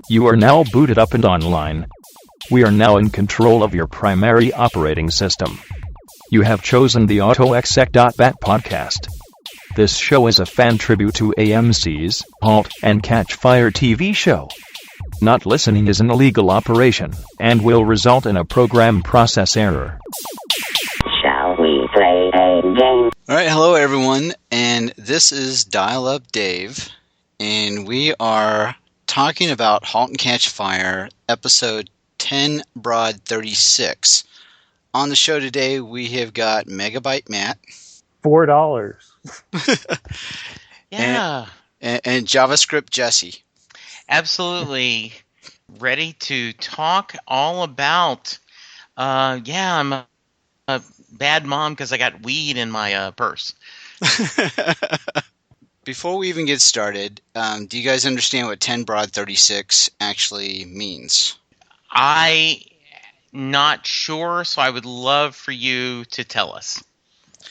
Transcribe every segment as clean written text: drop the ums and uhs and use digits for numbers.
You are now booted up and online. We are now in control of your primary operating system. You have chosen the AutoExec.Bat podcast. This show is a fan tribute to AMC's Halt and Catch Fire TV show. Not listening is an illegal operation and will result in a program process error. Shall we play a game? Alright, hello everyone, and this is Dial Up Dave, and we are talking about Halt and Catch Fire, episode 10Broad36. On the show today, we have got Megabyte Matt. $4. Yeah. And JavaScript Jesse. Absolutely. Ready to talk all about, I'm a bad mom because I got weed in my purse. Before we even get started, do you guys understand what 10Broad36 actually means? I'm not sure, so I would love for you to tell us.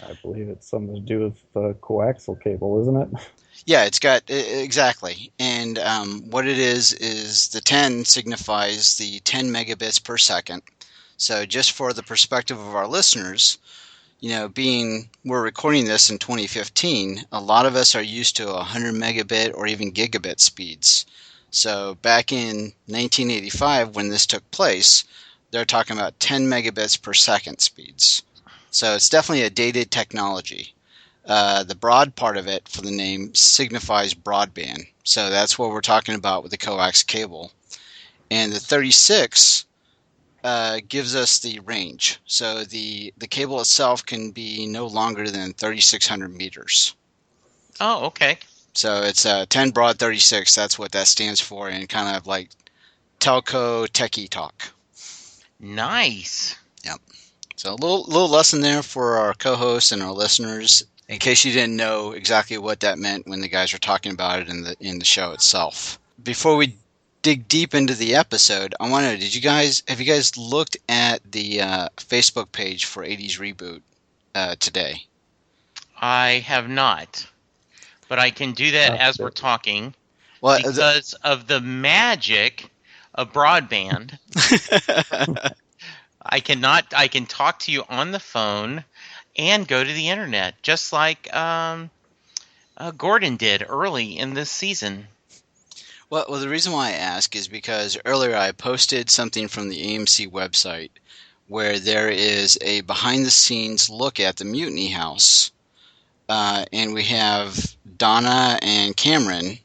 I believe it's something to do with the coaxial cable, isn't it? Yeah, it's got, exactly. And what it is the 10 signifies the 10 megabits per second. So just for the perspective of our listeners, you know, we're recording this in 2015, a lot of us are used to 100 megabit or even gigabit speeds. So back in 1985, when this took place, they're talking about 10 megabits per second speeds. So it's definitely a dated technology. The broad part of it for the name signifies broadband. So that's what we're talking about with the coax cable. And the 36 gives us the range. So the cable itself can be no longer than 3,600 meters. Oh, okay. So it's 10Broad36. That's what that stands for, and kind of like telco techie talk. Nice. Yep. So a little lesson there for our co-hosts and our listeners, in case you didn't know exactly what that meant when the guys were talking about it in the show itself. Before we dig deep into the episode, I want to know, have you guys looked at the Facebook page for 80s Reboot today? I have not, but I can do that as we're talking because of the magic of broadband. I can talk to you on the phone and go to the internet, just like Gordon did early in this season. Well, the reason why I ask is because earlier I posted something from the AMC website where there is a behind-the-scenes look at the Mutiny House, and we have Donna and Cameron,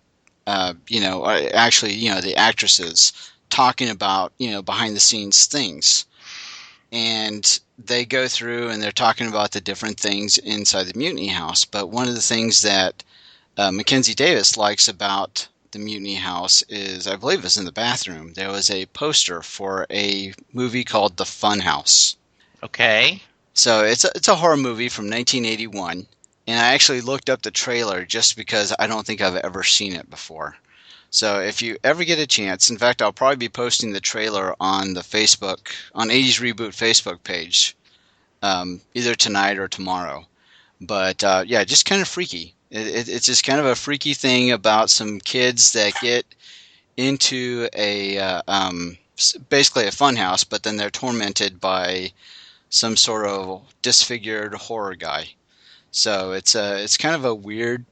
the actresses, talking about, behind-the-scenes things. And they go through and they're talking about the different things inside the Mutiny House. But one of the things that Mackenzie Davis likes about the Mutiny House is, I believe it's in the bathroom, there was a poster for a movie called The Fun House. Okay. So it's a horror movie from 1981. And I actually looked up the trailer just because I don't think I've ever seen it before. So if you ever get a chance, in fact, I'll probably be posting the trailer on the on 80s Reboot Facebook page, either tonight or tomorrow. But just kind of freaky. It's just kind of a freaky thing about some kids that get into basically a fun house, but then they're tormented by some sort of disfigured horror guy. So it's kind of a weird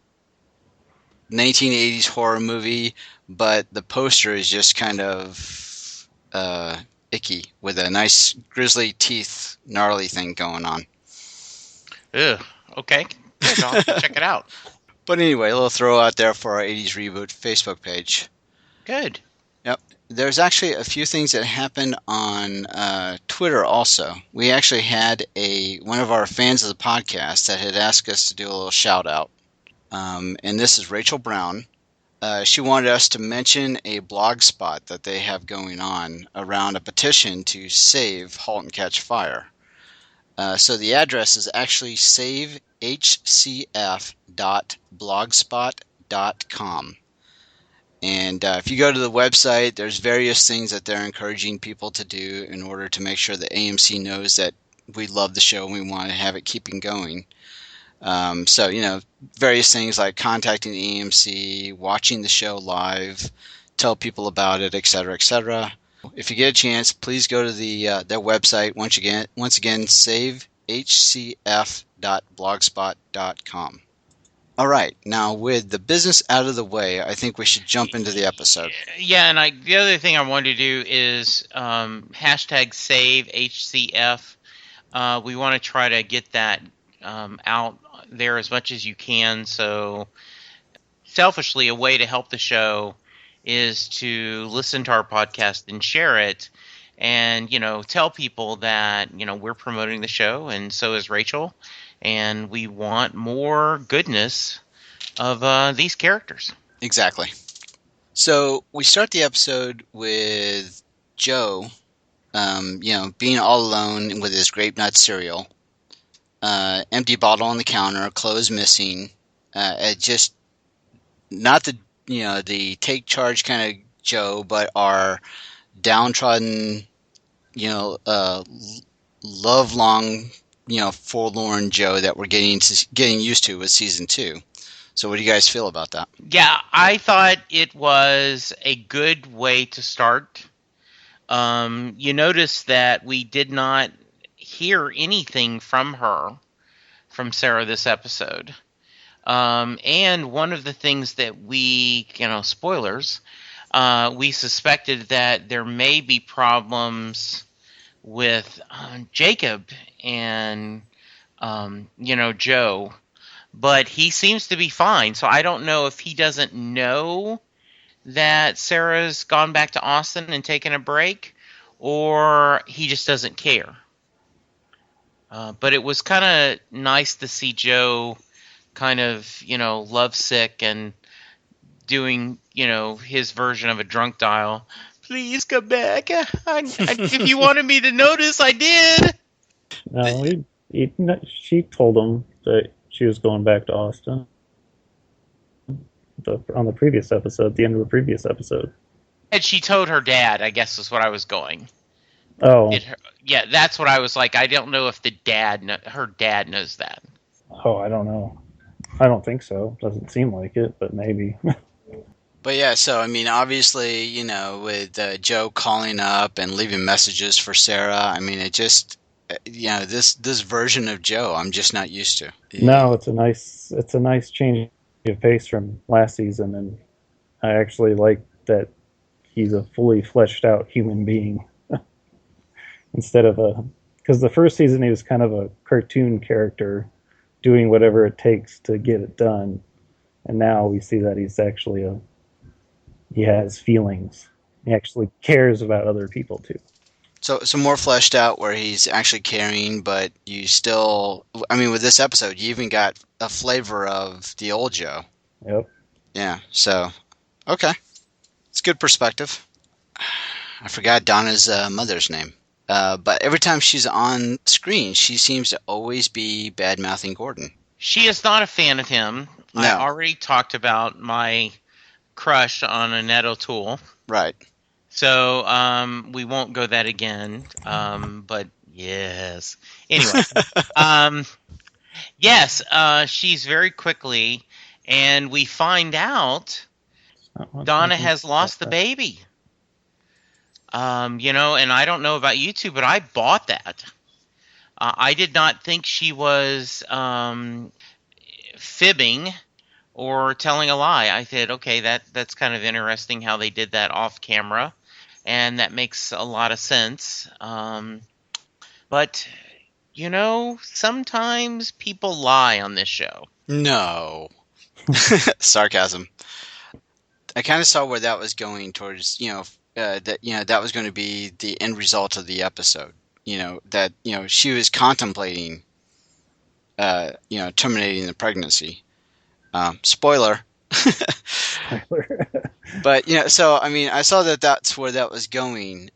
1980s horror movie, but the poster is just kind of icky with a nice grisly teeth gnarly thing going on. Ugh. Okay. Good. I'll have to check it out. But anyway, a little throw out there for our 80s Reboot Facebook page. Good. Yep. There's actually a few things that happened on Twitter also. We actually had one of our fans of the podcast that had asked us to do a little shout out. And this is Rachel Brown. She wanted us to mention a blog spot that they have going on around a petition to save Halt and Catch Fire. So the address is actually savehcf.blogspot.com. And if you go to the website, there's various things that they're encouraging people to do in order to make sure that AMC knows that we love the show and we want to have it keeping going. So, various things like contacting the EMC, watching the show live, tell people about it, etc., etc. If you get a chance, please go to their website once again, savehcf.blogspot.com. All right, now with the business out of the way, I think we should jump into the episode. Yeah, and the other thing I wanted to do is hashtag save HCF. We want to try to get that out there as much as you can. So, selfishly, a way to help the show is to listen to our podcast and share it, and tell people that we're promoting the show, and so is Rachel, and we want more goodness of these characters. Exactly. So we start the episode with Joe, being all alone with his grape nut cereal, empty bottle on the counter, clothes missing, just not the take charge kind of Joe, but our downtrodden, love long, forlorn Joe that we're getting used to with season 2. So what do you guys feel about that? Yeah, I thought it was a good way to start. You notice that we did not hear anything from Sarah this episode. And one of the things that we, spoilers, we suspected that there may be problems with Jacob and, Joe, but he seems to be fine. So I don't know if he doesn't know that Sarah's gone back to Austin and taken a break, or he just doesn't care. But it was kind of nice to see Joe kind of, lovesick and doing, his version of a drunk dial. Please come back. If you wanted me to notice, I did. No, she told him that she was going back to Austin on the previous episode, the end of the previous episode. And she told her dad, I guess is what I was going. Oh. Yeah, that's what I was like. I don't know if her dad knows that. Oh, I don't know. I don't think so. Doesn't seem like it, but maybe. But yeah, so obviously, with Joe calling up and leaving messages for Sarah, it just, this version of Joe, I'm just not used to. No, it's a nice change of pace from last season, and I actually like that he's a fully fleshed out human being instead of because the first season he was kind of a cartoon character doing whatever it takes to get it done, and now we see that he's actually he has feelings. He actually cares about other people too. So more fleshed out where he's actually caring, but you still, with this episode, you even got a flavor of the old Joe. Yep. Yeah, so, okay. It's good perspective. I forgot Donna's mother's name. But every time she's on screen, she seems to always be bad-mouthing Gordon. She is not a fan of him. No. I already talked about my crush on Annette O'Toole. Right. So we won't go that again. But yes. Anyway. Yes, she's very quickly, and we find out Donna has lost the baby. And I don't know about you two, but I bought that. I did not think she was fibbing or telling a lie. I said, okay, that's kind of interesting how they did that off camera, and that makes a lot of sense. But, sometimes people lie on this show. No. Sarcasm. I kind of saw where that was going towards, that was going to be the end result of the episode. That she was contemplating, terminating the pregnancy. Spoiler. But so I saw that that's where that was going.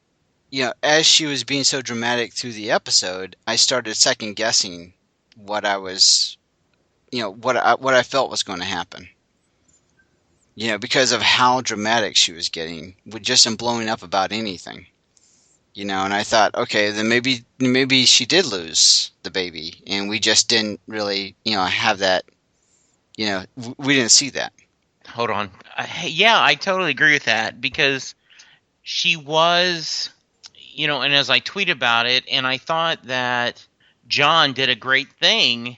As she was being so dramatic through the episode, I started second guessing what I was, what I felt was going to happen. Because of how dramatic she was getting, with just in blowing up about anything. And I thought, okay, then maybe she did lose the baby, and we just didn't really, have that, we didn't see that. Hold on. Yeah, I totally agree with that because she was, and as I tweet about it, and I thought that John did a great thing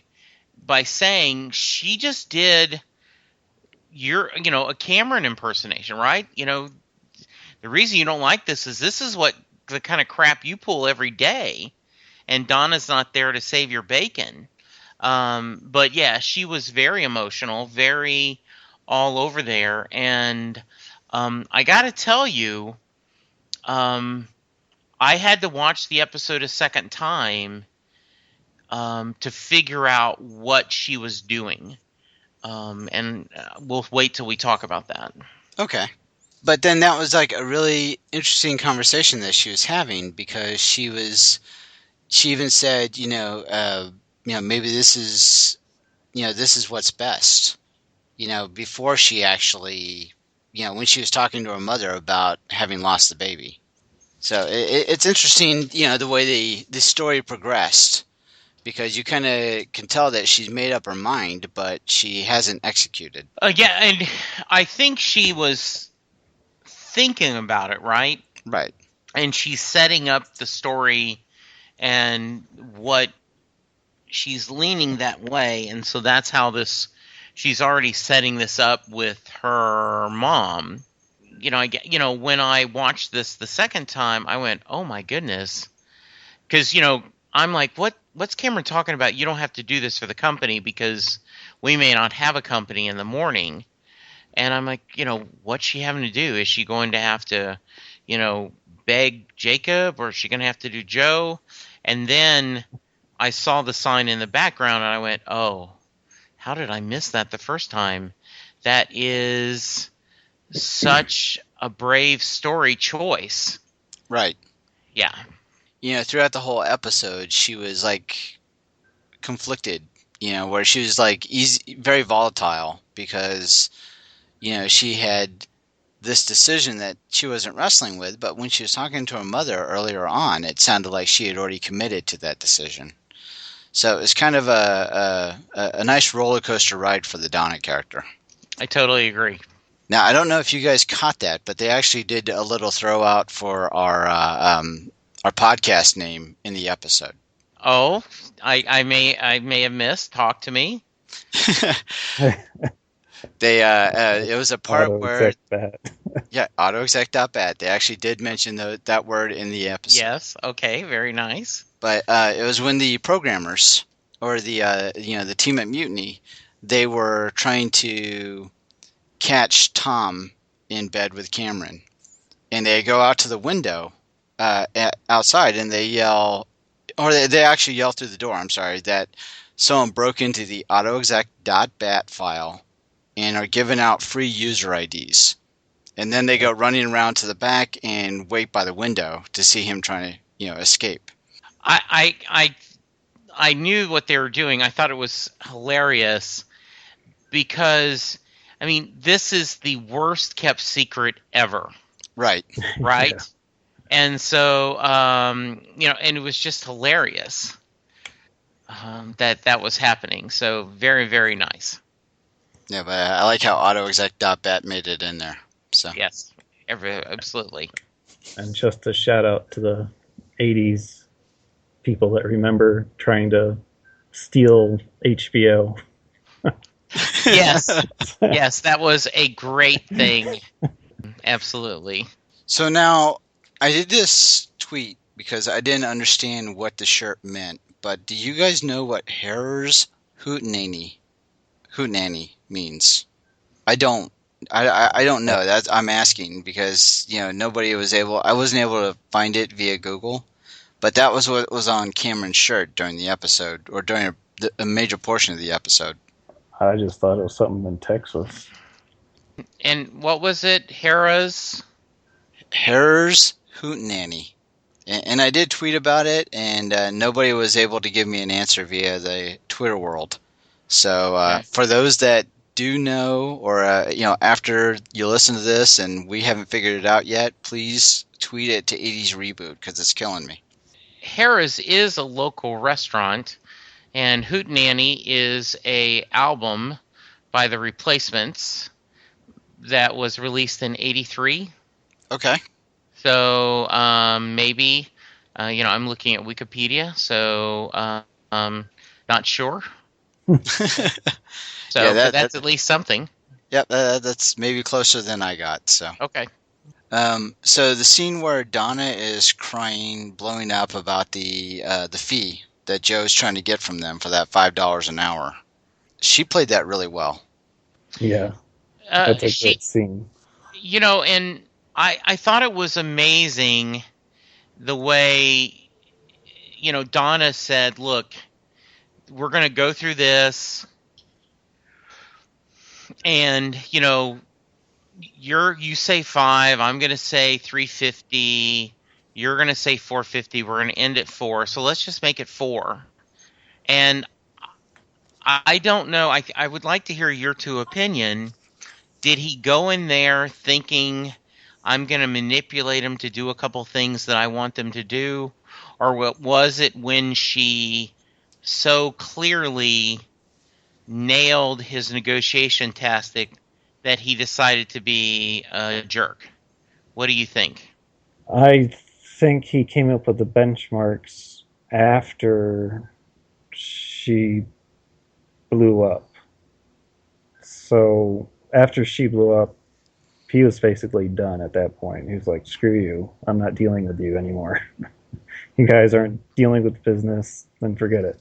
by saying she just did a Cameron impersonation, right? The reason you don't like this is what the kind of crap you pull every day, and Donna's not there to save your bacon. But yeah, she was very emotional, very all over there, and I got to tell you, I had to watch the episode a second time to figure out what she was doing, and we'll wait till we talk about that. Okay. But then that was like a really interesting conversation that she was having, because she even said, maybe this is what's best, before she actually, when she was talking to her mother about having lost the baby. So it's interesting, the way the story progressed, because you kind of can tell that she's made up her mind, but she hasn't executed. Yeah, and I think she was thinking about it, right? Right. And she's setting up the story and what she's leaning that way, and so that's how she's already setting this up with her mom. When I watched this the second time, I went, "Oh my goodness," because I'm like, "What's Cameron talking about? You don't have to do this for the company because we may not have a company in the morning." And I'm like, what's she having to do? Is she going to have to, beg Jacob, or is she going to have to do Joe? And then I saw the sign in the background, and I went, oh, how did I miss that the first time? That is such a brave story choice. Right. Yeah. Throughout the whole episode, she was like conflicted, where she was like very volatile, because she had this decision that she wasn't wrestling with, but when she was talking to her mother earlier on, it sounded like she had already committed to that decision. So it was kind of a nice roller coaster ride for the Donna character. I totally agree. Now, I don't know if you guys caught that, but they actually did a little throw out for our podcast name in the episode. Oh, I may have missed. Talk to me. They it was a part where AutoExec.Bat. Yeah, AutoExec.Bat. They actually did mention that word in the episode. Yes. Okay. Very nice. But it was when the programmers, or the team at Mutiny, they were trying to catch Tom in bed with Cameron, and they go out to the window outside, and they yell, or they actually yell through the door. I'm sorry, that someone broke into the AutoExec.Bat file and are giving out free user IDs. And then they go running around to the back and wait by the window to see him trying to, escape. I knew what they were doing. I thought it was hilarious because, this is the worst kept secret ever. Right. Right? Yeah. And so, and it was just hilarious that was happening. So very, very nice. Yeah, but I like how AutoExec.Bat made it in there. So Yes, absolutely. And just a shout out to the 80s people that remember trying to steal HBO. Yes, yes, that was a great thing. Absolutely. So now, I did this tweet because I didn't understand what the shirt meant, but do you guys know what Harrer's Hootenanny means? I don't. I don't know. That's I'm asking because I wasn't able to find it via Google, but that was what was on Cameron's shirt during the episode, or during a major portion of the episode. I just thought it was something in Texas. And what was it? Harrah's Hootenanny. And I did tweet about it, and nobody was able to give me an answer via the Twitter world. So Okay. For those that do know, or after you listen to this and we haven't figured it out yet, please tweet it to 80s Reboot because it's killing me. Harrah's is a local restaurant, and Hootenanny is a album by the Replacements that was released in '83. Okay. So maybe, I'm looking at Wikipedia, so not sure. So Yeah, but that's at least something. Yep, that's maybe closer than I got. So. Okay. So the scene where Donna is crying, blowing up about the fee that Joe's trying to get from them for that $5 an hour, she played that really well. Yeah, that's a great scene. And I thought it was amazing the way, Donna said, look, we're going to go through this, and, you say 5, I'm going to say 350, you're going to say 450, we're going to end at 4, so let's just make it 4. And I don't know, I would like to hear your two opinion. Did he go in there thinking, I'm going to manipulate him to do a couple things that I want them to do? Or was it when she so clearly nailed his negotiation tactic that he decided to be a jerk? What do you think? I think he came up with the benchmarks after she blew up. So after she blew up, he was basically done at that point. He was like, screw you. I'm not dealing with you anymore. You guys aren't dealing with business, then forget it.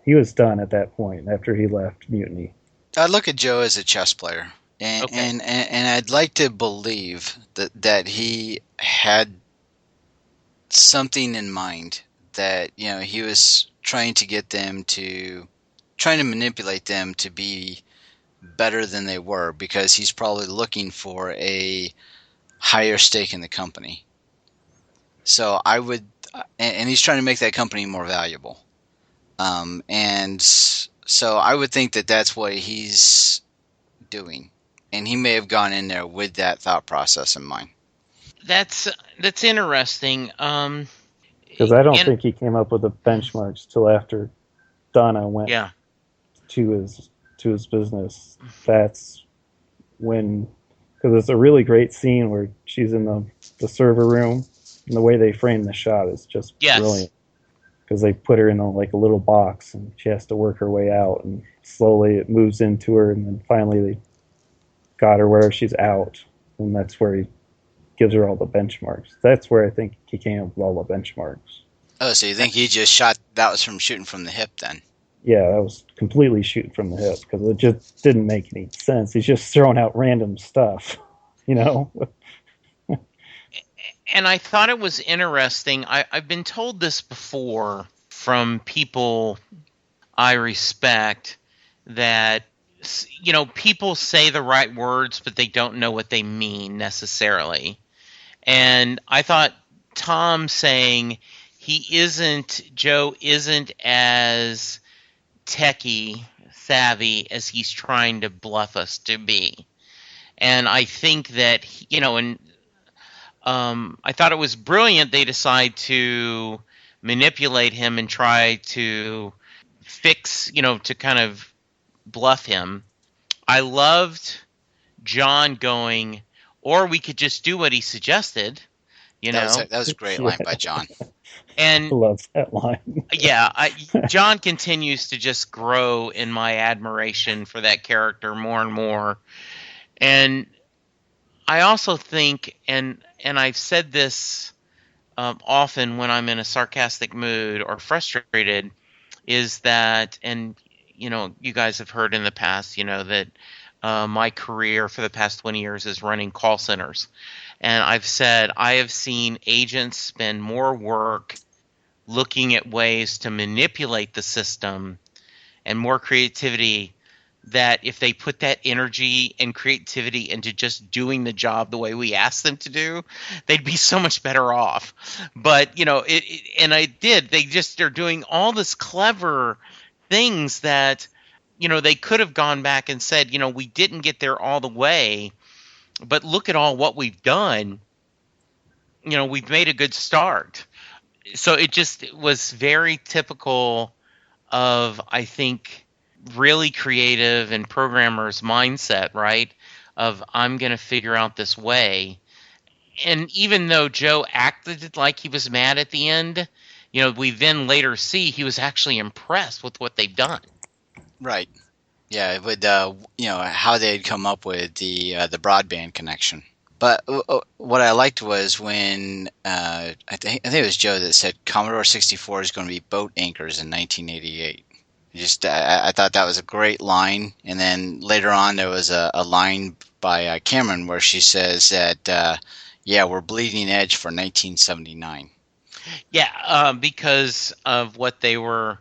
He was done at that point after he left Mutiny. I look at Joe as a chess player, and Okay. and I'd like to believe that he had something in mind, that he was trying to manipulate them to be better than they were, because he's probably looking for a higher stake in the company. So and he's trying to make that company more valuable. And so I would think that that's what he's doing, and he may have gone in there with that thought process in mind. That's interesting. Because I don't think he came up with the benchmarks till after Donna went to his business. That's when, because it's a really great scene where she's in the server room, and the way they frame the shot is just brilliant. Because they put her in a little box, and she has to work her way out, and slowly it moves into her, and then finally they got her where she's out, and that's where he gives her all the benchmarks. That's where I think he came up with all the benchmarks. Oh, so you think he just shot, that was from shooting from the hip then? Yeah, that was completely shooting from the hip, because it just didn't make any sense. He's just throwing out random stuff, And I thought it was interesting. I've been told this before from people I respect, that people say the right words, but they don't know what they mean necessarily. And I thought Tom saying Joe isn't as techie savvy as he's trying to bluff us to be. And I think that, I thought it was brilliant they decide to manipulate him and try to fix, to kind of bluff him. I loved John going, or we could just do what he suggested, That was a great line by John. And I love that line. Yeah, John continues to just grow in my admiration for that character more and more. And I also think, and I've said this often when I'm in a sarcastic mood or frustrated, is that, and you guys have heard in the past, that my career for the past 20 years is running call centers. And I've said I have seen agents spend more work looking at ways to manipulate the system and more creativity, that if they put that energy and creativity into just doing the job the way we ask them to do, they'd be so much better off. But, and I did. They're doing all this clever things that, they could have gone back and said, we didn't get there all the way, but look at all what we've done. we've made a good start. So it just was very typical of, I think, really creative and programmers' mindset, right? Of, I'm going to figure out this way. And even though Joe acted like he was mad at the end, we then later see he was actually impressed with what they've done. Right. Yeah, with how they'd come up with the broadband connection. But what I liked was when I think it was Joe that said Commodore 64 is going to be boat anchors in 1988. I thought that was a great line. And then later on there was a line by Cameron where she says that we're bleeding edge for 1979. Yeah, because of what they were,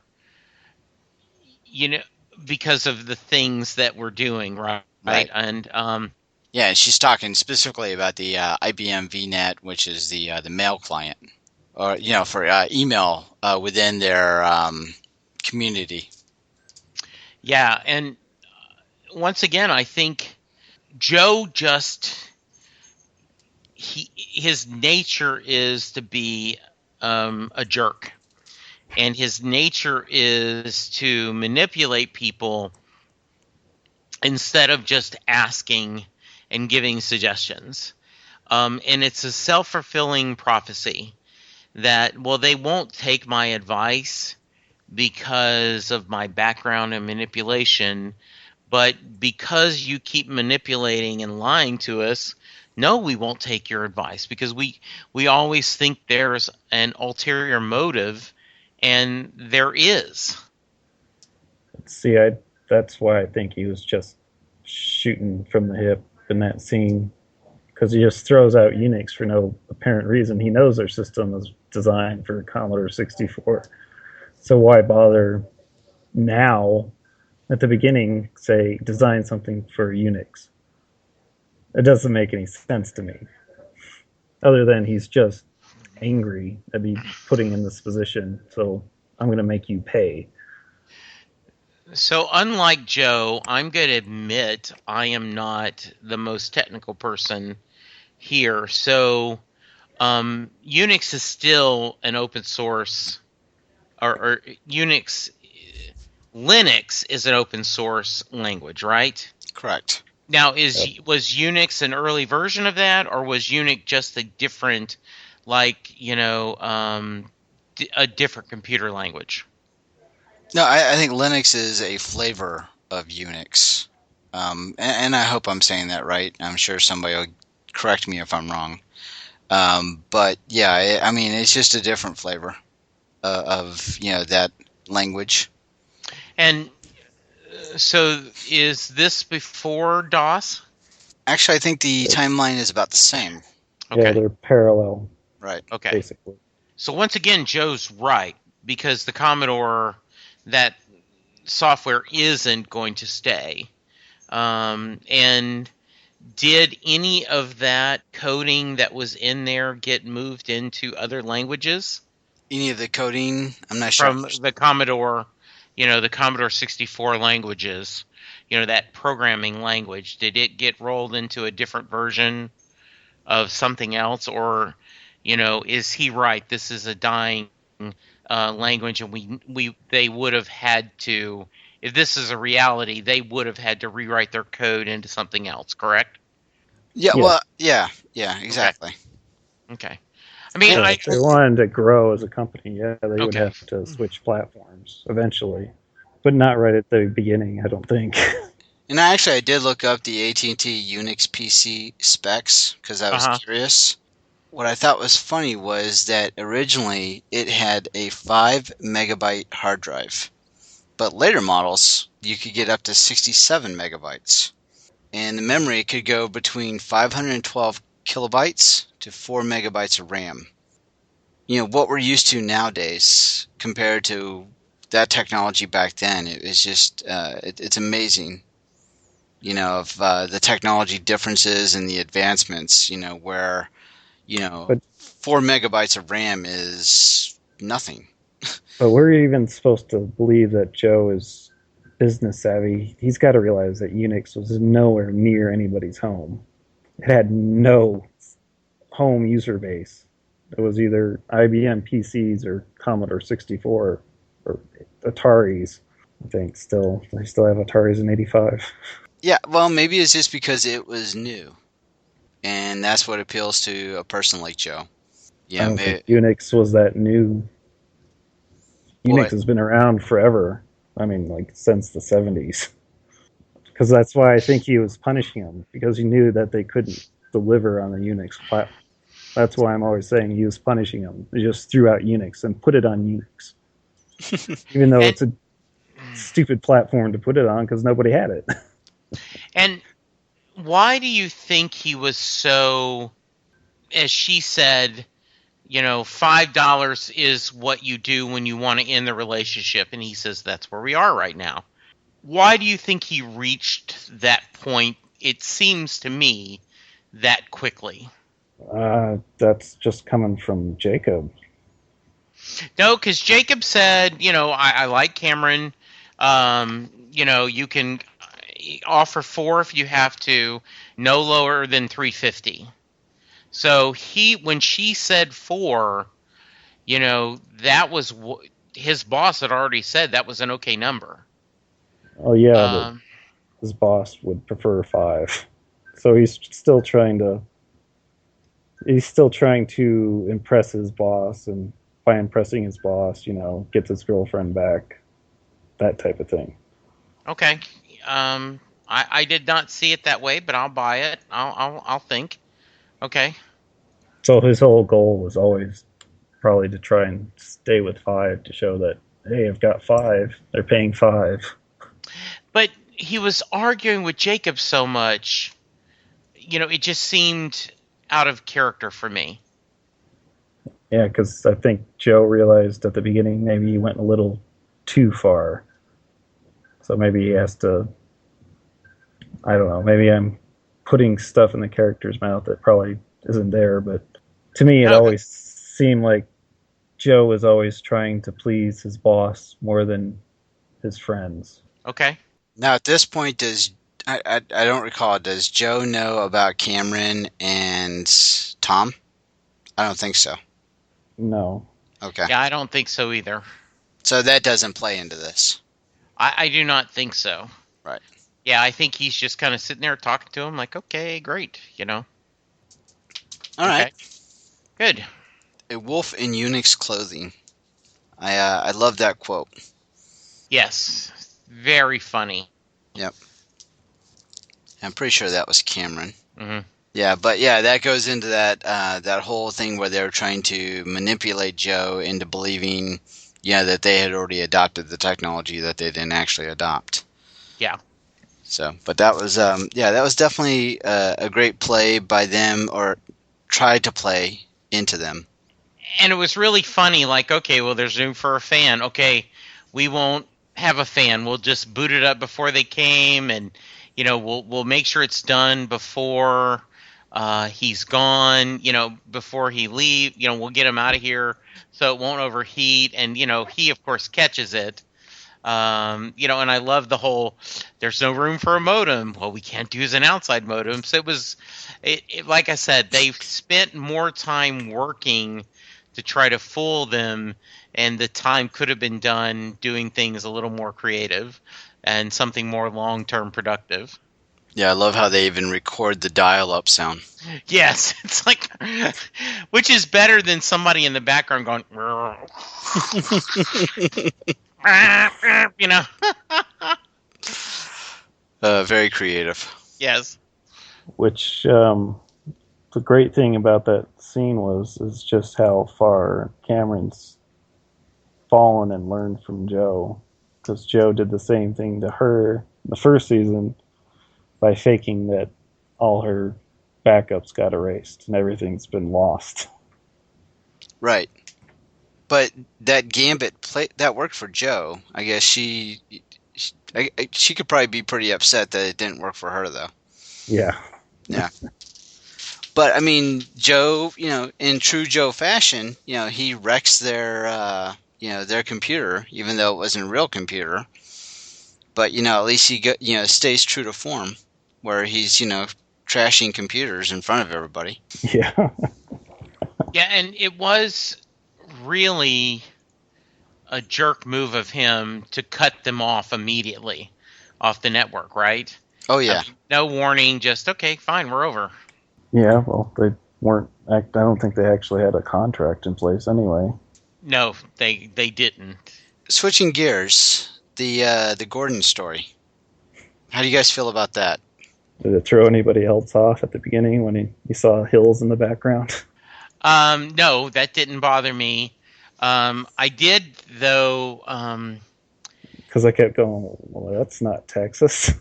because of the things that we're doing, right? Right. And yeah, she's talking specifically about the IBM VNet, which is the mail client, or for email within their community. Yeah, and once again, I think Joe his nature is to be a jerk, and his nature is to manipulate people instead of just asking and giving suggestions. And it's a self-fulfilling prophecy that, well, they won't take my advice because of my background in manipulation, but because you keep manipulating and lying to us, no, we won't take your advice, because we always think there's an ulterior motive, and there is. See, that's why I think he was just shooting from the hip in that scene, because he just throws out Unix for no apparent reason. He knows their system is designed for Commodore 64, so why bother now at the beginning say design something for Unix? It doesn't make any sense to me, other than he's just angry at me putting in this position, so I'm going to make you pay. So unlike Joe, I'm going to admit I am not the most technical person here. So Unix is still an open source, or Linux is an open source language, right? Correct. Now, was Unix an early version of that, or was Unix just a different, a different computer language? No, I think Linux is a flavor of Unix, and I hope I'm saying that right. I'm sure somebody will correct me if I'm wrong. But yeah, I mean, it's just a different flavor of that language. And so, is this before DOS? Actually, I think the timeline is about the same. Okay. Yeah, they're parallel. Right. Okay. Basically. So once again, Joe's right, because the Commodore, that software isn't going to stay. And did any of that coding that was in there get moved into other languages? Any of the coding? I'm not sure. From the Commodore, the Commodore 64 languages, that programming language, did it get rolled into a different version of something else? Or, is he right? This is a dying language, and they would have had to, if this is a reality, they would have had to rewrite their code into something else, correct? Yeah, well, yeah, exactly. Okay. I mean, if they wanted to grow as a company, they would have to switch platforms eventually, but not right at the beginning, I don't think. And I did look up the AT&T Unix PC specs because I was curious. What I thought was funny was that originally it had a 5 megabyte hard drive, but later models you could get up to 67 megabytes, and the memory could go between 512 kilobytes to 4 megabytes of RAM. What we're used to nowadays compared to that technology back then, it was just it's amazing. Of the technology differences and the advancements. Where 4 megabytes of RAM is nothing. But we're even supposed to believe that Joe is business savvy. He's got to realize that Unix was nowhere near anybody's home. It had no home user base. It was either IBM PCs or Commodore 64 or Ataris. I think they still have Ataris in '85. Yeah, well, maybe it's just because it was new, and that's what appeals to a person like Joe. I don't think Unix was that new. Unix has been around forever. I mean, like since the '70s. Because that's why I think he was punishing them, because he knew that they couldn't deliver on the Unix platform. That's why I'm always saying he was punishing them. He just threw out Unix and put it on Unix. Even though it's a stupid platform to put it on because nobody had it. And why do you think he was so, as she said, $5 is what you do when you want to end the relationship? And he says that's where we are right now. Why do you think he reached that point, it seems to me, that quickly? That's just coming from Jacob. No, because Jacob said, I like Cameron. You can offer 4 if you have to, no lower than $350. So when she said 4, that was his boss had already said that was an okay number. Oh yeah, but his boss would prefer 5. So he's still trying to impress his boss, and by impressing his boss, gets his girlfriend back, that type of thing. Okay. I did not see it that way, but I'll buy it. I'll think. Okay. So his whole goal was always probably to try and stay with 5 to show that, hey, I've got 5. They're paying 5. But he was arguing with Jacob so much, it just seemed out of character for me. Yeah, because I think Joe realized at the beginning maybe he went a little too far. So maybe he has to, I don't know, maybe I'm putting stuff in the character's mouth that probably isn't there, but to me it always seemed like Joe was always trying to please his boss more than his friends. Okay. Now, at this point, I don't recall, does Joe know about Cameron and Tom? I don't think so. No. Okay. Yeah, I don't think so either. So that doesn't play into this. I do not think so. Right. Yeah, I think he's just kind of sitting there talking to him like, okay, great, All right. Good. A wolf in Unix clothing. I love that quote. Yes. Very funny. Yep. I'm pretty sure that was Cameron. Mm-hmm. Yeah, but yeah, that goes into that whole thing where they were trying to manipulate Joe into believing, that they had already adopted the technology that they didn't actually adopt. Yeah. So, but that was that was definitely a great play by them, or tried to play into them. And it was really funny, like, okay, well, there's room for a fan. Okay, we won't have a fan. We'll just boot it up before they came, and we'll make sure it's done before he's gone. Before he leave. We'll get him out of here so it won't overheat. And he of course catches it. And I love the whole. There's no room for a modem. Well, we can't use an outside modem. So it was, like I said, they spent more time working to try to fool them, and the time could have been done doing things a little more creative and something more long-term productive. Yeah, I love how they even record the dial-up sound. Yes, it's like, which is better than somebody in the background going, Very creative. Yes. Which the great thing about that scene is just how far Cameron's fallen and learned from Joe, because Joe did the same thing to her in the first season by faking that all her backups got erased and everything's been lost. Right. But that gambit that worked for Joe. I guess she could probably be pretty upset that it didn't work for her, though. Yeah. Yeah. But I mean, Joe, in true Joe fashion, he wrecks their computer, even though it wasn't a real computer. But at least he stays true to form, where he's trashing computers in front of everybody. Yeah. Yeah, and it was really a jerk move of him to cut them off immediately off the network, right? Oh yeah. No warning, just okay, fine, we're over. Yeah, well, they weren't. I don't think they actually had a contract in place anyway. No, they didn't. Switching gears, the Gordon story. How do you guys feel about that? Did it throw anybody else off at the beginning when he saw hills in the background? No, that didn't bother me. I did though. Because I kept going, well, that's not Texas.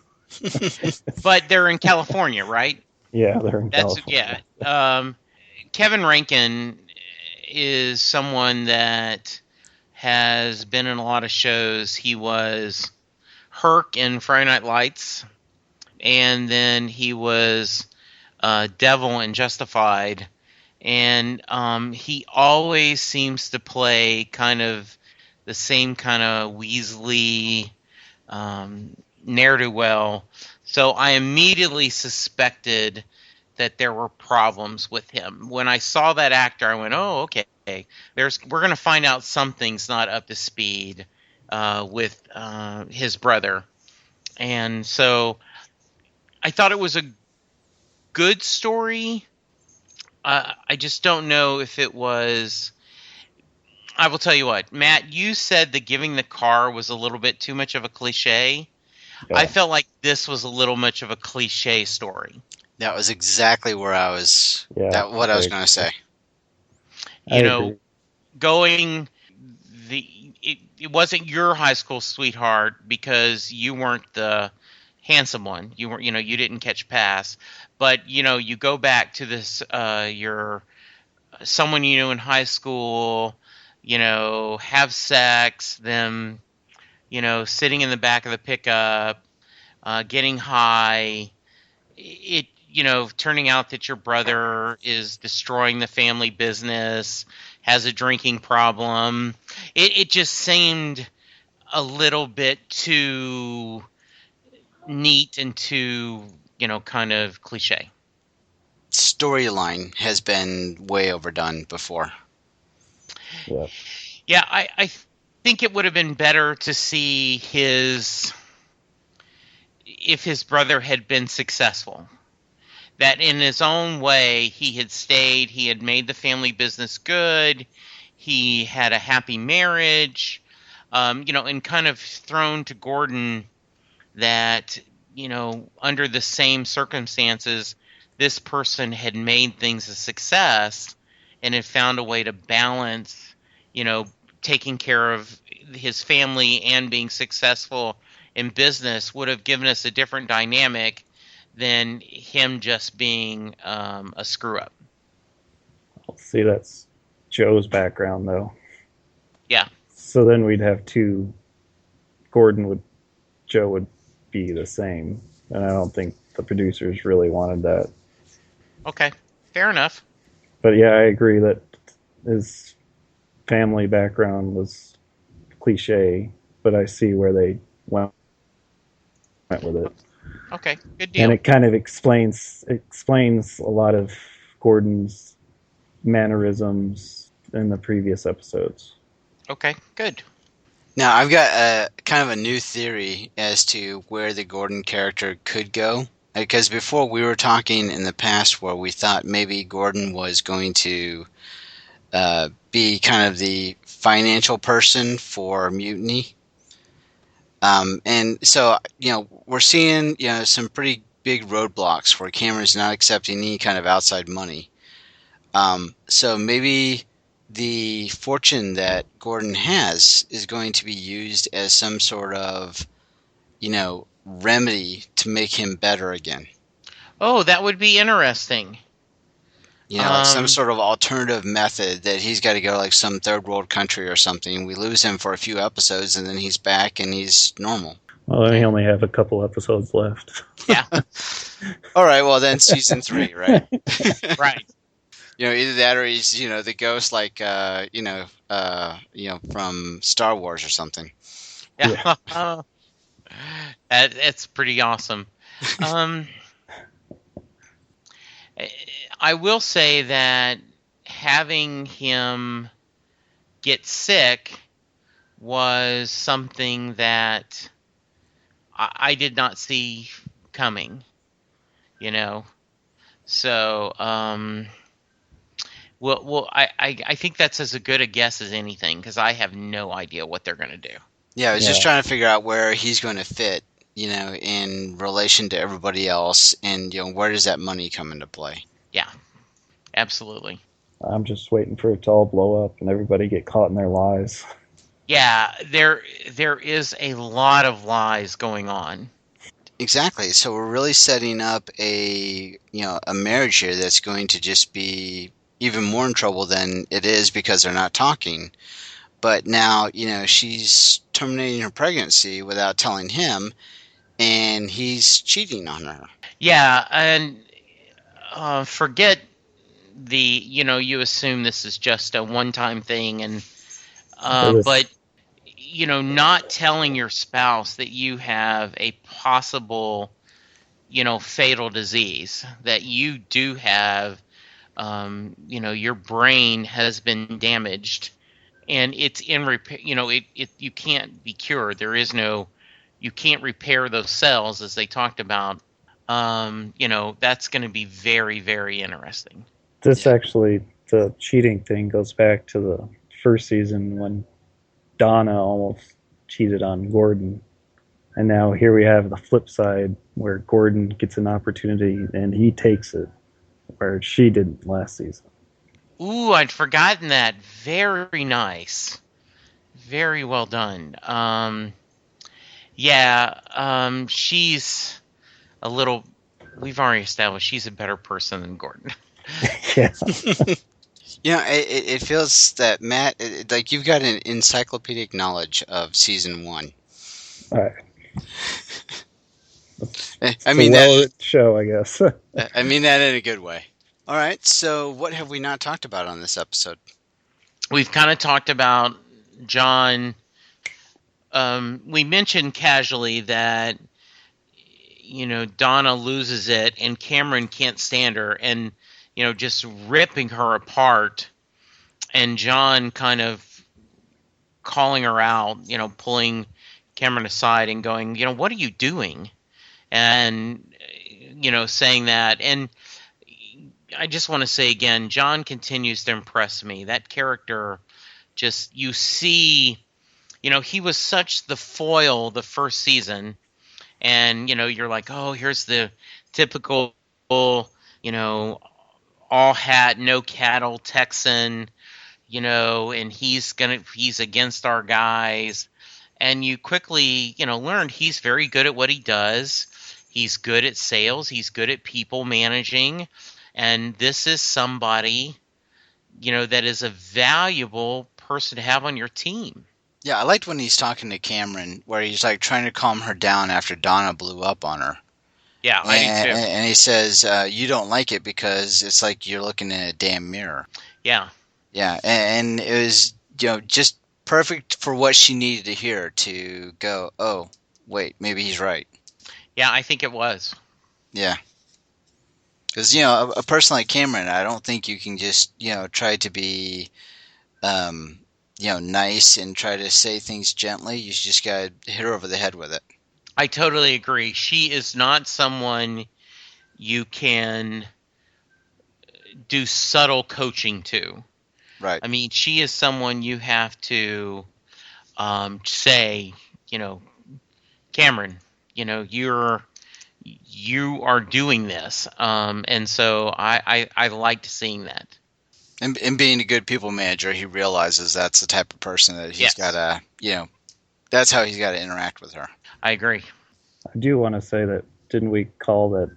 But they're in California, right? Yeah, they're in That's California. yeah. Kevin Rankin is someone that has been in a lot of shows. He was Herc in Friday Night Lights, and then he was Devil in Justified. And he always seems to play kind of the same kind of Weasley ne'er-do-well. So I immediately suspected that there were problems with him. When I saw that actor, I went, "Oh, okay. We're going to find out something's not up to speed with his brother." And so I thought it was a good story. I just don't know if it was. I will tell you what, Matt, you said that giving the car was a little bit too much of a cliche. Yeah. I felt like this was a little much of a cliche story. That was exactly where I was. Yeah, What I was going to say. I agree. Going it wasn't your high school sweetheart because you weren't the handsome one. You weren't, you didn't catch pass. But you go back to this your someone you knew in high school, have sex, them, sitting in the back of the pickup, getting high. It turning out that your brother is destroying the family business, has a drinking problem. It just seemed a little bit too neat and too, kind of cliche. Storyline has been way overdone before. Yeah. Yeah, I think it would have been better to see if his brother had been successful. That in his own way, he had stayed, he had made the family business good, he had a happy marriage, and kind of thrown to Gordon that, under the same circumstances, this person had made things a success and had found a way to balance, taking care of his family and being successful in business would have given us a different dynamic than him just being a screw up. See, that's Joe's background, though. Yeah. So then we'd have two. Joe would be the same, and I don't think the producers really wanted that. Okay, fair enough. But yeah, I agree that his family background was cliche, but I see where they went with it. Okay, good deal. And it kind of explains a lot of Gordon's mannerisms in the previous episodes. Okay, good. Now, I've got a kind of a new theory as to where the Gordon character could go. Because before we were talking in the past where we thought maybe Gordon was going to be kind of the financial person for Mutiny. And so, we're seeing, some pretty big roadblocks where Cameron's not accepting any kind of outside money. So maybe the fortune that Gordon has is going to be used as some sort of, remedy to make him better again. Oh, that would be interesting. Like some sort of alternative method that he's got to go like some third world country or something. We lose him for a few episodes and then he's back and he's normal. Well, we only have a couple episodes left. Yeah. All right, well then season 3, right? Right. Either that or he's, the ghost like, from Star Wars or something. Yeah. That's pretty awesome. I will say that having him get sick was something that I did not see coming, you know. So, well, I think that's as good a guess as anything because I have no idea what they're going to do. Yeah, I was just Yeah. trying to figure out where he's going to fit, in relation to everybody else, and where does that money come into play? Yeah, absolutely. I'm just waiting for it to all blow up and everybody get caught in their lies. Yeah, there is a lot of lies going on. Exactly. So we're really setting up a marriage here that's going to just be even more in trouble than it is because they're not talking. But now, she's terminating her pregnancy without telling him, and he's cheating on her. Yeah, and forget you assume this is just a one-time thing, and but not telling your spouse that you have a possible, fatal disease, that you do have, your brain has been damaged, and it's in repair. You can't be cured. You can't repair those cells, as they talked about. That's going to be very, very interesting. This actually, the cheating thing goes back to the first season when Donna almost cheated on Gordon. And now here we have the flip side where Gordon gets an opportunity and he takes it, where she didn't last season. Ooh, I'd forgotten that. Very nice. Very well done. She's a little. We've already established she's a better person than Gordon. Yeah. It feels that Matt, like you've got an encyclopedic knowledge of season 1. All right. I mean that show, I guess. I mean that in a good way. All right, so what have we not talked about on this episode? We've kind of talked about John. We mentioned casually that Donna loses it and Cameron can't stand her, and just ripping her apart, and John kind of calling her out, pulling Cameron aside and going, what are you doing? And saying that. And I just want to say again, John continues to impress me. That character, just, you see, he was such the foil the first season, and you're like, oh, here's the typical, all hat, no cattle Texan, and he's against our guys. And you quickly, learned he's very good at what he does. He's good at sales. He's good at people managing. And this is somebody, that is a valuable person to have on your team. Yeah, I liked when he's talking to Cameron, where he's like trying to calm her down after Donna blew up on her. Yeah, I do too. And he says, you don't like it because it's like you're looking in a damn mirror. Yeah. Yeah, and it was, just perfect for what she needed to hear to go, oh, wait, maybe he's right. Yeah, I think it was. Yeah. Because, a person like Cameron, I don't think you can just, try to be, nice and try to say things gently. You just got to hit her over the head with it. I totally agree. She is not someone you can do subtle coaching to. Right. I mean, she is someone you have to say, Cameron, you are doing this, and so I liked seeing that. And being a good people manager, he realizes that's the type of person that he's got to, that's how he's got to interact with her. I agree. I do want to say that, didn't we call that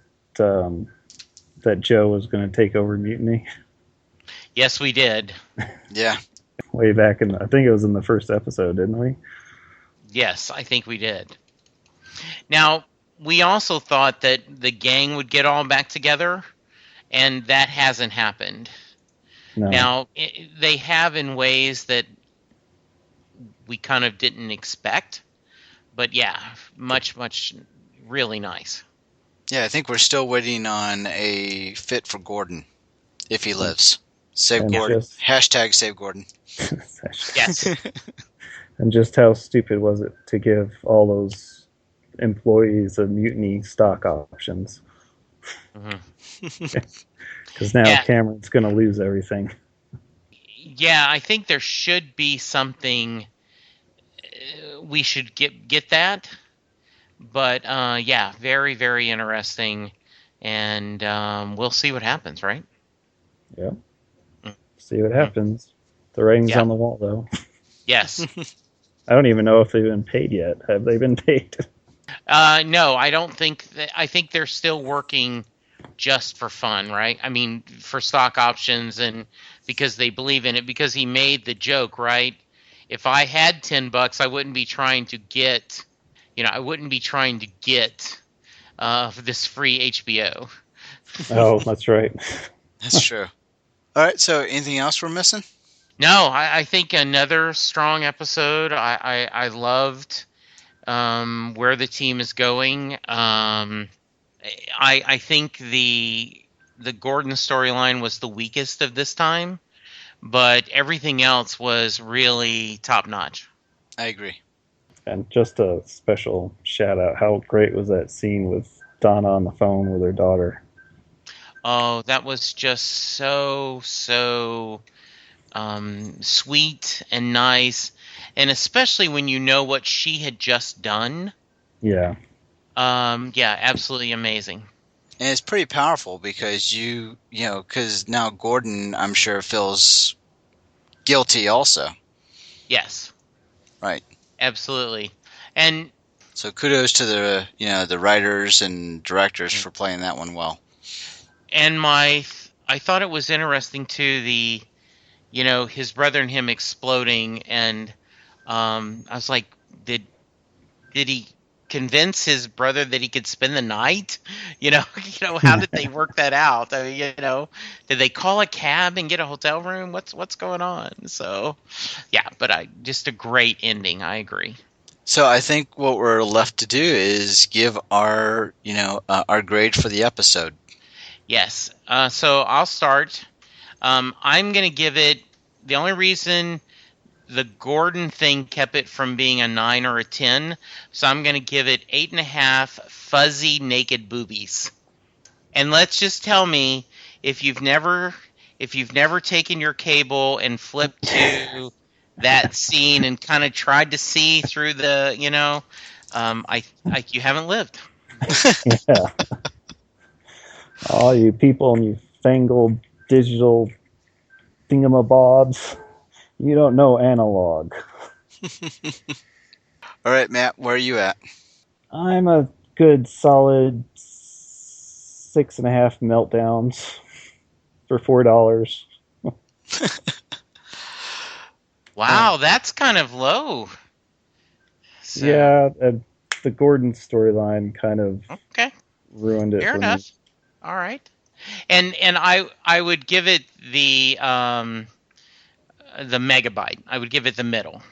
that Joe was going to take over Mutiny? Yes, we did. Yeah. Way back I think it was in the first episode, didn't we? Yes, I think we did. Now, we also thought that the gang would get all back together, and that hasn't happened. No. Now, they have in ways that we kind of didn't expect, but yeah, much, really nice. Yeah, I think we're still waiting on a fit for Gordon, if he lives. Save And Gordon. just- Hashtag save Gordon. Yes. And just how stupid was it to give all those employees of Mutiny stock options? Mhm. Because now Yeah. Cameron's going to lose everything. Yeah, I think there should be something. We should get that. But yeah, very, very interesting. And we'll see what happens, right? Yeah. Mm. See what happens. The writing's Yeah. on the wall, though. Yes. I don't even know if they've been paid yet. Have they been paid? No, I don't think that. I think they're still working just for fun, right? I mean, for stock options and because they believe in it. Because he made the joke, right? If I had $10, I wouldn't be trying to get. I wouldn't be trying to get this free HBO. Oh, that's right. That's true. All right, so anything else we're missing? No, I think another strong episode. I loved where the team is going. I think the Gordon storyline was the weakest of this time, but everything else was really top notch. I agree. And just a special shout out. How great was that scene with Donna on the phone with her daughter? Oh, that was just so sweet and nice, and especially when you know what she had just done. Yeah. Yeah, absolutely amazing. And it's pretty powerful because because now Gordon, I'm sure, feels guilty also. Yes, Right. absolutely. And So kudos to the writers and directors for playing that one well. and I thought it was interesting too, his brother and him exploding, and I was like, did he convince his brother that he could spend the night? How did they work that out? I mean, did they call a cab and get a hotel room? What's going on? So, yeah, but just a great ending. I agree. So I think what we're left to do is give our our grade for the episode. Yes. So I'll start. I'm going to give it. The only reason the Gordon thing kept it from being a 9 or a 10, so I'm going to give it 8.5 fuzzy naked boobies. And let's just tell me if you've never taken your cable and flipped to that scene and kind of tried to see through the, you haven't lived. Yeah. All you people and you fangled digital thingamabobs, you don't know analog. All right, Matt, where are you at? I'm a good solid 6.5 meltdowns for $4. Wow, that's kind of low. So, Yeah, the Gordon storyline kind of okay, ruined it fair for enough. All right, and I would give it the megabyte. I would give it the middle.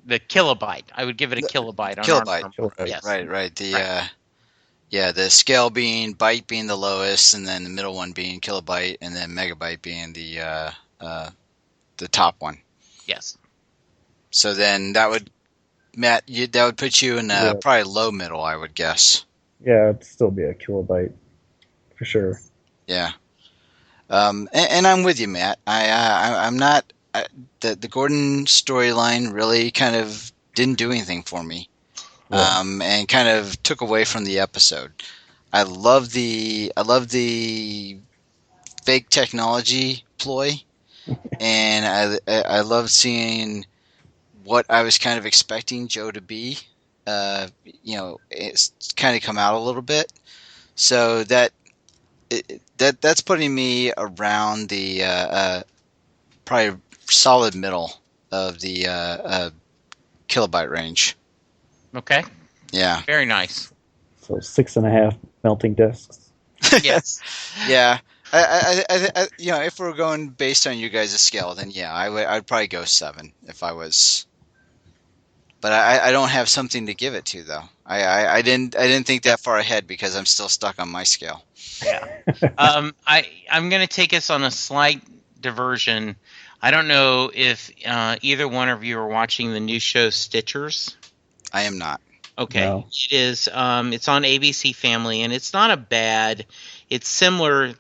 The kilobyte. I would give it a kilobyte on Kilobyte. Armstrong. Yes. Right. The scale being byte being the lowest, and then the middle one being kilobyte, and then megabyte being the top one. Yes. So then that would, Matt, that would put you in Yeah. probably low middle, I would guess. Yeah, it'd still be a kilobyte for sure. Yeah. And I'm with you, Matt. I'm not. The Gordon storyline really kind of didn't do anything for me, Yeah. and kind of took away from the episode. I love the fake technology ploy, and I love seeing what I was kind of expecting Joe to be. It's kind of come out a little bit, so that's putting me around the probably solid middle of the kilobyte range. Okay. Yeah. Very nice. So 6.5 melting discs. Yes. Yeah. I if we're going based on you guys' scale, then yeah, I'd probably go 7 if I was. But I don't have something to give it to though. I didn't think that far ahead because I'm still stuck on my scale. Yeah. I'm going to take us on a slight diversion. I don't know if either one of you are watching the new show Stitchers. I am not. Okay, No. it is. It's on ABC Family, and it's not a bad. It's similar,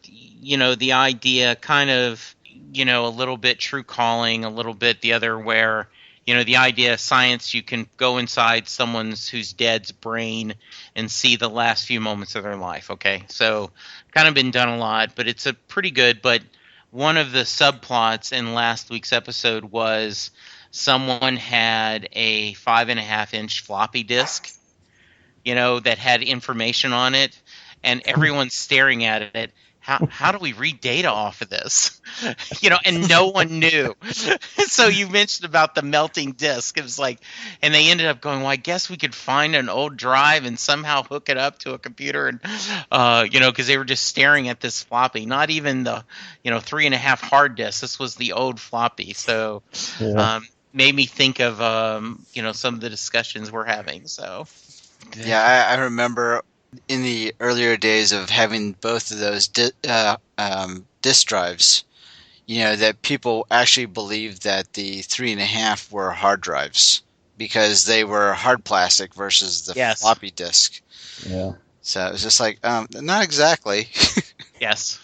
the idea, kind of, a little bit True Calling, a little bit the other, where, the idea of science, you can go inside someone's who's dead's brain and see the last few moments of their life. Okay, so kind of been done a lot, but it's a pretty good. But one of the subplots in last week's episode was someone had a 5.5-inch floppy disk, that had information on it, and everyone's staring at it. How do we read data off of this? And no one knew. So you mentioned about the melting disk. It was like, and they ended up going, well, I guess we could find an old drive and somehow hook it up to a computer, and because they were just staring at this floppy, not even the 3.5 hard disk. This was the old floppy. So Yeah. made me think of some of the discussions we're having. So Yeah, I remember in the earlier days of having both of those disk drives, that people actually believed that the 3.5 were hard drives because they were hard plastic versus the Yes. floppy disk. Yeah. So it was just like, not exactly. yes,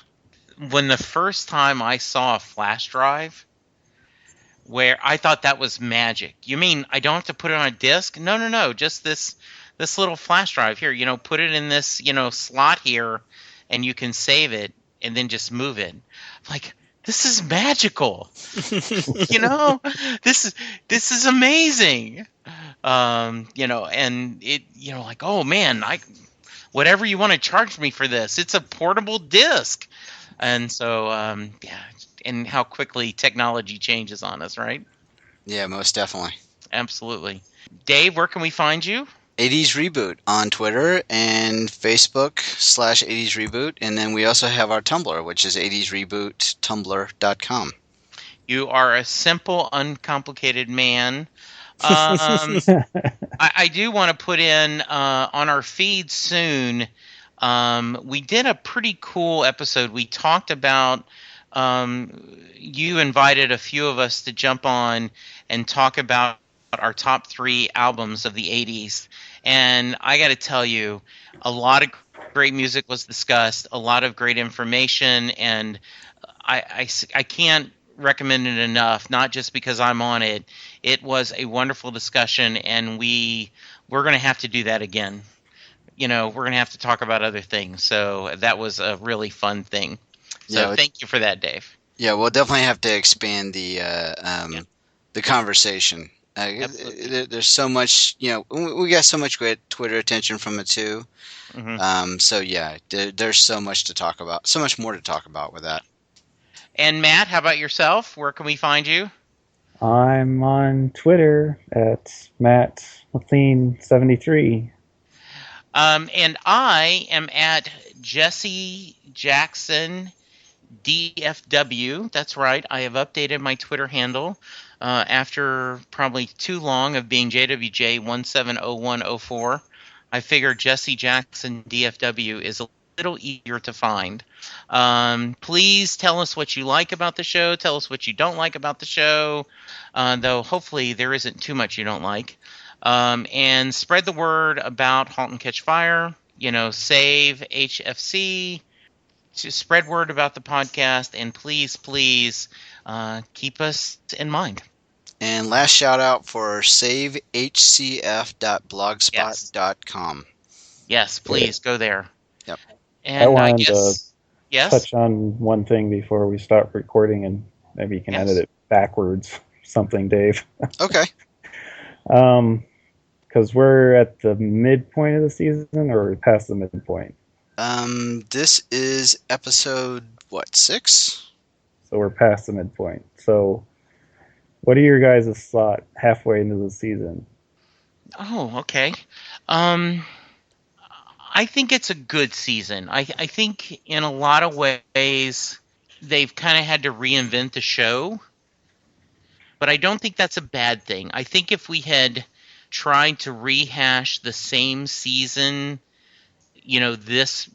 when the first time I saw a flash drive, where I thought that was magic. You mean I don't have to put it on a disk? No, just this little flash drive here. Put it in this slot here, and you can save it and then just move it. Like, this is magical. This is amazing. And it, like, oh man, whatever you want to charge me for this, it's a portable disk. And so, and how quickly technology changes on us, right? Yeah, most definitely. Absolutely. Dave, where can we find you? 80s Reboot on Twitter and Facebook /80s Reboot. And then we also have our Tumblr, which is 80sreboottumblr.com. You are a simple, uncomplicated man. I do want to put in on our feed soon. We did a pretty cool episode. We talked about, you invited a few of us to jump on and talk about our top 3 albums of the 80s. And I got to tell you, a lot of great music was discussed, a lot of great information, and I can't recommend it enough, not just because I'm on it. It was a wonderful discussion, and we're going to have to do that again. We're going to have to talk about other things. So that was a really fun thing. So thank you for that, Dave. Yeah, we'll definitely have to expand the conversation. There's so much, we got so much great Twitter attention from it too. Mm-hmm. So yeah, there's so much to talk about, so much more to talk about with that. And Matt, how about yourself? Where can we find you? I'm on Twitter at MattMcLean73. And I am at Jesse Jackson DFW. That's right. I have updated my Twitter handle after probably too long of being JWJ170104. I figured Jesse Jackson DFW is a little easier to find. Please tell us what you like about the show. Tell us what you don't like about the show, though hopefully there isn't too much you don't like. And spread the word about Halt and Catch Fire. Save HFC. To spread word about the podcast, and please keep us in mind. And last shout out for savehcf.blogspot.com. Yes, please go there. Yep. And I wanted guess, to touch on one thing before we start recording, and maybe you can edit it backwards. Something, Dave. Okay. Because we're at the midpoint of the season, or are we past the midpoint? This is episode 6? So we're past the midpoint. So what are your guys' thoughts halfway into the season? Oh, okay. I think it's a good season. I think in a lot of ways they've kind of had to reinvent the show, but I don't think that's a bad thing. I think if we had tried to rehash the same season, this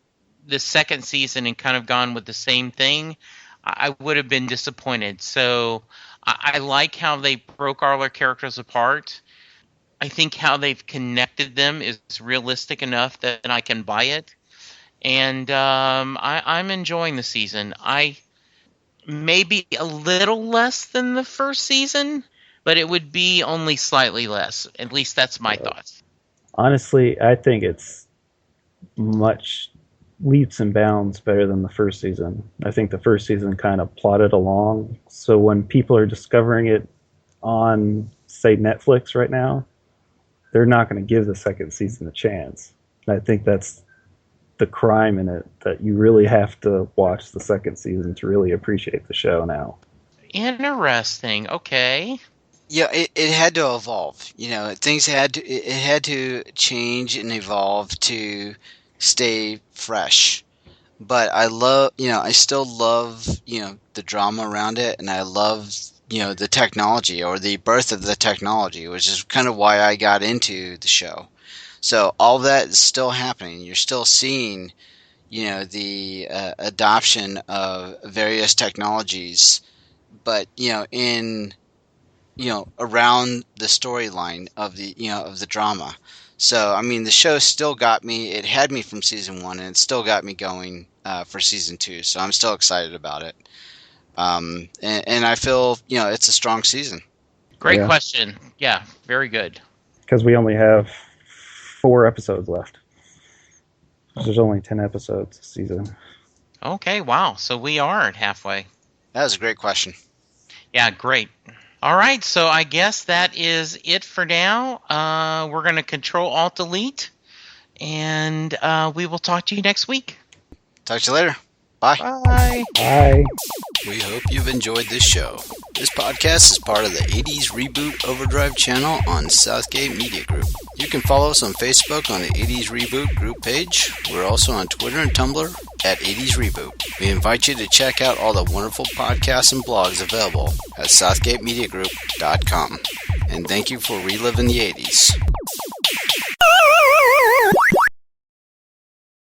second season and kind of gone with the same thing, I would have been disappointed. So I like how they broke all their characters apart. I think how they've connected them is realistic enough that I can buy it. And I'm enjoying the season. I maybe a little less than the first season, but it would be only slightly less. At least that's my thoughts. Honestly, I think it's much leaps and bounds better than the first season. I think the first season kind of plodded along. So when people are discovering it on, say, Netflix right now, they're not going to give the second season a chance. And I think that's the crime in it, that you really have to watch the second season to really appreciate the show now. Interesting. Okay. Yeah, it had to evolve. Things had to change and evolve to stay fresh. But I still love, the drama around it, and I love, the technology, or the birth of the technology, which is kind of why I got into the show. So all that is still happening. You're still seeing, the adoption of various technologies, but, around the storyline of the drama. So, I mean, the show still got me. It had me from season 1, and it still got me going for season 2. So I'm still excited about it. And I feel, it's a strong season. Great question. Yeah, very good. Because we only have 4 episodes left. There's only 10 episodes this season. Okay, wow. So we are halfway. That was a great question. Yeah, great. All right, so I guess that is it for now. We're going to Control-Alt-Delete, and we will talk to you next week. Talk to you later. Bye. Bye. Bye. We hope you've enjoyed this show. This podcast is part of the 80s Reboot Overdrive channel on Southgate Media Group. You can follow us on Facebook on the 80s Reboot group page. We're also on Twitter and Tumblr at 80s Reboot. We invite you to check out all the wonderful podcasts and blogs available at southgatemediagroup.com. And thank you for reliving the 80s.